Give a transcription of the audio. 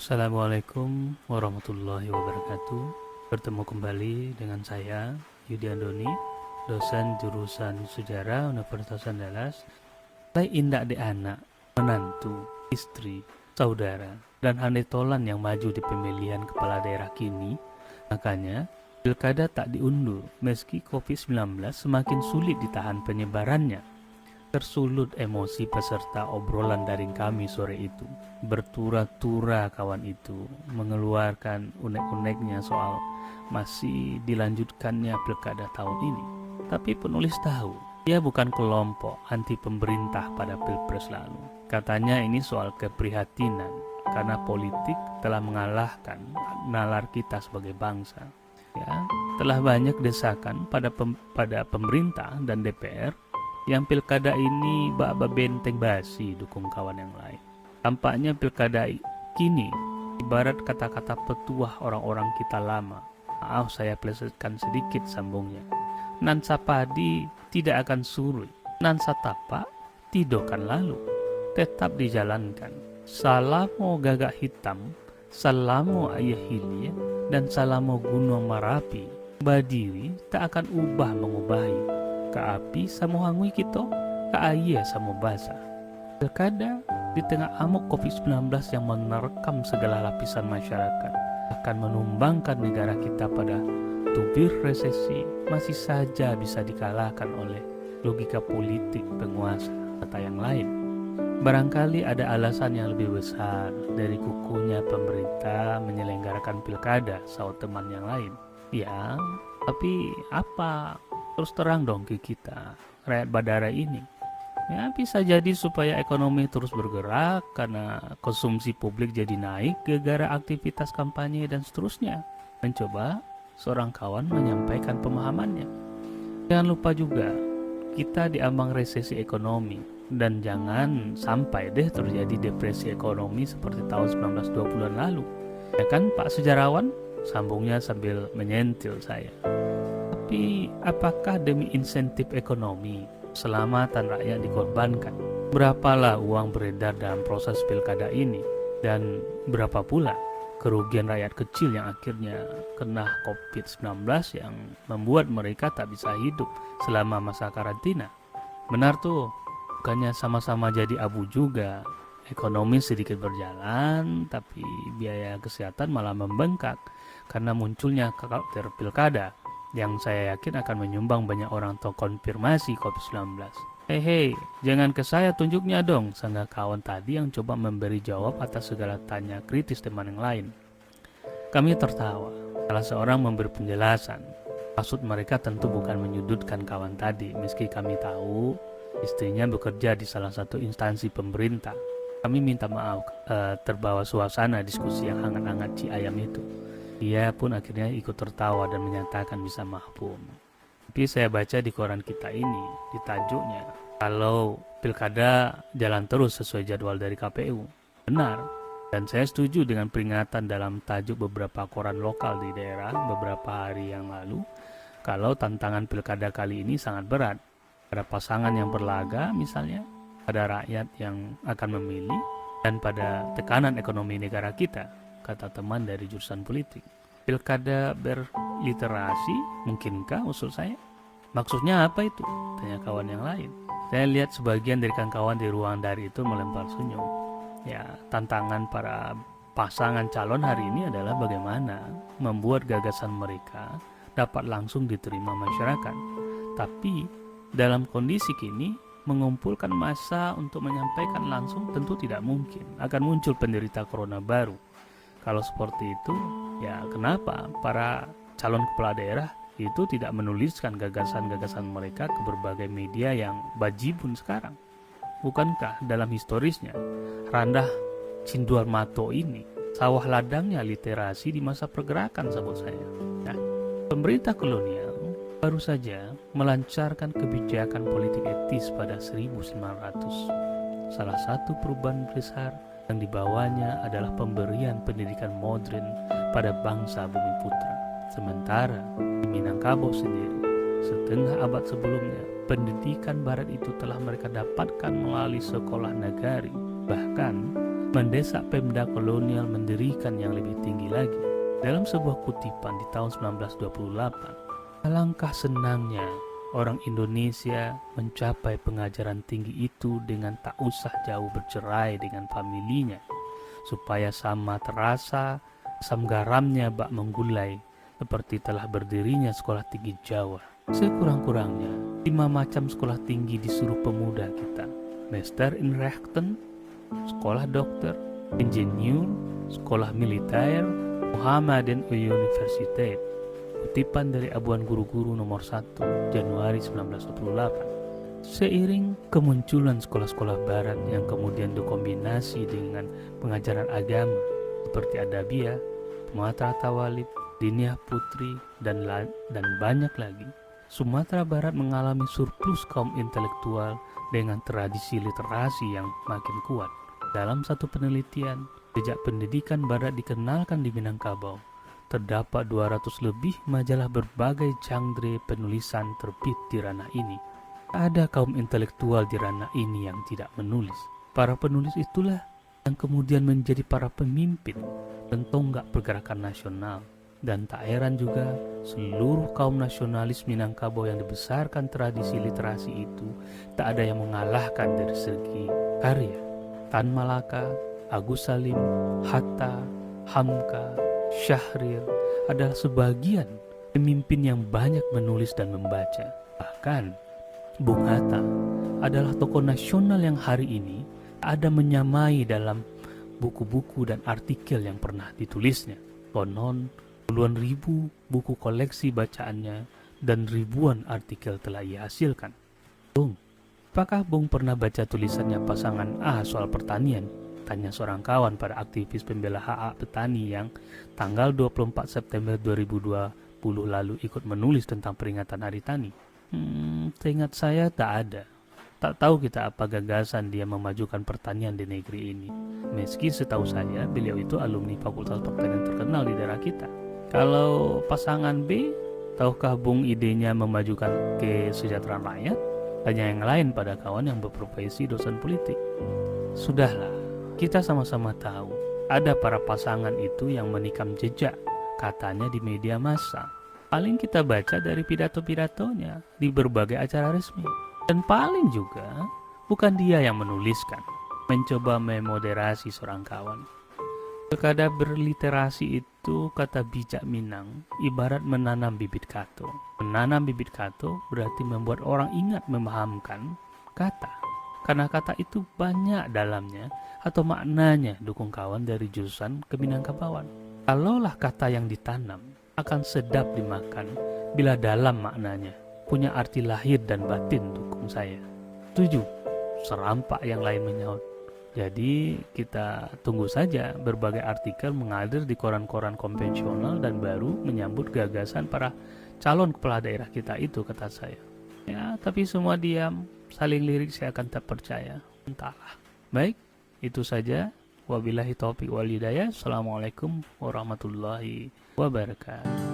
Assalamualaikum warahmatullahi wabarakatuh. Bertemu kembali dengan saya, Yudi Andoni, dosen jurusan Sejarah Universitas Andalas. Saya indak de anak, menantu, istri, saudara, dan handai tolan yang maju di pemilihan kepala daerah kini. Makanya, pilkada tak diundur meski COVID-19 semakin sulit ditahan penyebarannya. Tersulut emosi peserta obrolan daring kami sore itu. Bertura-tura kawan itu mengeluarkan unek-uneknya soal masih dilanjutkannya pilkada tahun ini. Tapi penulis tahu, dia bukan kelompok anti pemerintah pada pilpres lalu. Katanya ini soal keprihatinan karena politik telah mengalahkan nalar kita sebagai bangsa. Ya, telah banyak desakan pada pemerintah dan DPR yang pilkada ini bak benteng basi dukung kawan yang lain. Tampaknya pilkada kini ibarat kata-kata petuah orang-orang kita lama. Maaf saya plesetkan sedikit sambungnya. Nan sapadi tidak akan surut, nan satapa tidokan lalu. Tetap dijalankan. Salamo gagak hitam, salamo ayah hilir, dan salamo gunung Marapi. Badiwi tak akan ubah mengubahi. Ka api samo hangui kita, ka air samo basa. Pilkada di tengah amuk COVID-19 yang menerkam segala lapisan masyarakat akan menumbangkan negara kita pada tubir resesi masih saja bisa dikalahkan oleh logika politik penguasa atau yang lain. Barangkali ada alasan yang lebih besar dari kukunya pemerintah menyelenggarakan pilkada, saut teman yang lain. Ya, tapi apa? Terus terang dong ke kita, rakyat Badara ini. Ya, bisa jadi supaya ekonomi terus bergerak karena konsumsi publik jadi naik gara-gara aktivitas kampanye dan seterusnya. Mencoba seorang kawan menyampaikan pemahamannya. Jangan lupa juga, kita diambang resesi ekonomi dan jangan sampai deh terjadi depresi ekonomi seperti tahun 1920-an lalu. Ya kan Pak Sejarawan? Sambungnya sambil menyentil saya. Tapi apakah demi insentif ekonomi keselamatan rakyat dikorbankan? Berapalah uang beredar dalam proses pilkada ini? Dan berapa pula kerugian rakyat kecil yang akhirnya kena COVID-19 yang membuat mereka tak bisa hidup selama masa karantina? Benar tuh, bukannya sama-sama jadi abu juga. Ekonomi sedikit berjalan, tapi biaya kesehatan malah membengkak karena munculnya kekhawatiran pilkada yang saya yakin akan menyumbang banyak orang terkonfirmasi COVID-19. Hei, jangan ke saya tunjuknya dong, sanggah kawan tadi yang coba memberi jawab atas segala tanya kritis teman yang lain. Kami tertawa. Salah seorang memberi penjelasan. Maksud mereka tentu bukan menyudutkan kawan tadi, meski kami tahu istrinya bekerja di salah satu instansi pemerintah. Kami minta maaf terbawa suasana diskusi yang hangat-hangat ci ayam itu. Dia pun akhirnya ikut tertawa dan menyatakan bisa mahfum. Tapi saya baca di koran kita ini, di tajuknya, kalau pilkada jalan terus sesuai jadwal dari KPU. Benar, dan saya setuju dengan peringatan dalam tajuk beberapa koran lokal di daerah beberapa hari yang lalu, kalau tantangan pilkada kali ini sangat berat. Pada pasangan yang berlaga misalnya, pada rakyat yang akan memilih, dan pada tekanan ekonomi negara kita, kata teman dari jurusan politik. Pilkada berliterasi, mungkinkah usul saya? Maksudnya apa itu? Tanya kawan yang lain. Saya lihat sebagian dari kawan di ruang dari itu melempar senyum. Ya, tantangan para pasangan calon hari ini adalah bagaimana membuat gagasan mereka dapat langsung diterima masyarakat. Tapi dalam kondisi kini, mengumpulkan massa untuk menyampaikan langsung tentu tidak mungkin. Akan muncul penderita corona baru. Kalau seperti itu, ya kenapa para calon kepala daerah itu tidak menuliskan gagasan-gagasan mereka ke berbagai media yang bajibun sekarang? Bukankah dalam historisnya, Randah Cinduarmato ini, sawah ladangnya literasi di masa pergerakan sebut saya. Nah, pemerintah kolonial baru saja melancarkan kebijakan politik etis pada 1900. Salah satu perubahan besar yang dibawanya adalah pemberian pendidikan modern pada bangsa Bumi Putra. Sementara di Minangkabau sendiri, setengah abad sebelumnya, pendidikan barat itu telah mereka dapatkan melalui sekolah negari. Bahkan mendesak Pemda kolonial mendirikan yang lebih tinggi lagi. Dalam sebuah kutipan di tahun 1928, alangkah senangnya orang Indonesia mencapai pengajaran tinggi itu dengan tak usah jauh bercerai dengan familinya, supaya sama terasa asam garamnya bak menggulai, seperti telah berdirinya sekolah tinggi Jawa. Sekurang-kurangnya 5 macam sekolah tinggi di suruh pemuda kita: Meester in Rechten, sekolah dokter, insinyur, sekolah militer, Muhammadiyah Universiteit. Kutipan dari Abuan Guru-Guru nomor 1 Januari 1948. Seiring kemunculan sekolah-sekolah barat yang kemudian dikombinasi dengan pengajaran agama seperti Adabiyah, Sumatera Tawalib, Diniyah Putri, dan banyak lagi, Sumatera Barat mengalami surplus kaum intelektual dengan tradisi literasi yang makin kuat. Dalam satu penelitian, sejak pendidikan barat dikenalkan di Minangkabau, terdapat 200 lebih majalah berbagai genre penulisan terbit di ranah ini. Ada kaum intelektual di ranah ini yang tidak menulis. Para penulis itulah yang kemudian menjadi para pemimpin dan tonggak pergerakan nasional. Dan tak heran juga, seluruh kaum nasionalis Minangkabau yang dibesarkan tradisi literasi itu tak ada yang mengalahkan dari segi karya. Tan Malaka, Agus Salim, Hatta, Hamka, Syahrir adalah sebagian pemimpin yang banyak menulis dan membaca. Bahkan Bung Hatta adalah tokoh nasional yang hari ini ada menyamai dalam buku-buku dan artikel yang pernah ditulisnya. Konon puluhan ribu buku koleksi bacaannya dan ribuan artikel telah ia hasilkan. Bung, apakah Bung pernah baca tulisannya pasangan A soal pertanian? Tanya seorang kawan pada aktivis pembela hak petani yang tanggal 24 September 2020 lalu ikut menulis tentang peringatan Hari Tani. Seingat saya tak ada. Tak tahu kita apa gagasan dia memajukan pertanian di negeri ini. Meski setahu saya beliau itu alumni Fakultas Pertanian terkenal di daerah kita. Kalau pasangan B, tahukah Bung idenya memajukan kesejahteraan rakyat? Tanya yang lain pada kawan yang berprofesi dosen politik. Sudahlah, kita sama-sama tahu ada para pasangan itu yang menikam jejak, katanya di media massa. Paling kita baca dari pidato-pidatonya di berbagai acara resmi. Dan paling juga bukan dia yang menuliskan. Mencoba memoderasi seorang kawan. Sekadar berliterasi itu, kata bijak Minang, ibarat menanam bibit kato. Menanam bibit kato berarti membuat orang ingat memahamkan kata. Karena kata itu banyak dalamnya atau maknanya, dukung kawan dari jurusan Keminangkabauan. Kalaulah kata yang ditanam akan sedap dimakan bila dalam maknanya punya arti lahir dan batin, dukung saya. Setuju, serampak yang lain menyaut. Jadi kita tunggu saja berbagai artikel mengalir di koran-koran konvensional dan baru menyambut gagasan para calon kepala daerah kita itu, kata saya. Ya, tapi semua diam, saling lirik, saya akan tak percaya. Entahlah. Baik, itu saja. Wabillahi taufiq wal hidayah. Assalamualaikum warahmatullahi wabarakatuh.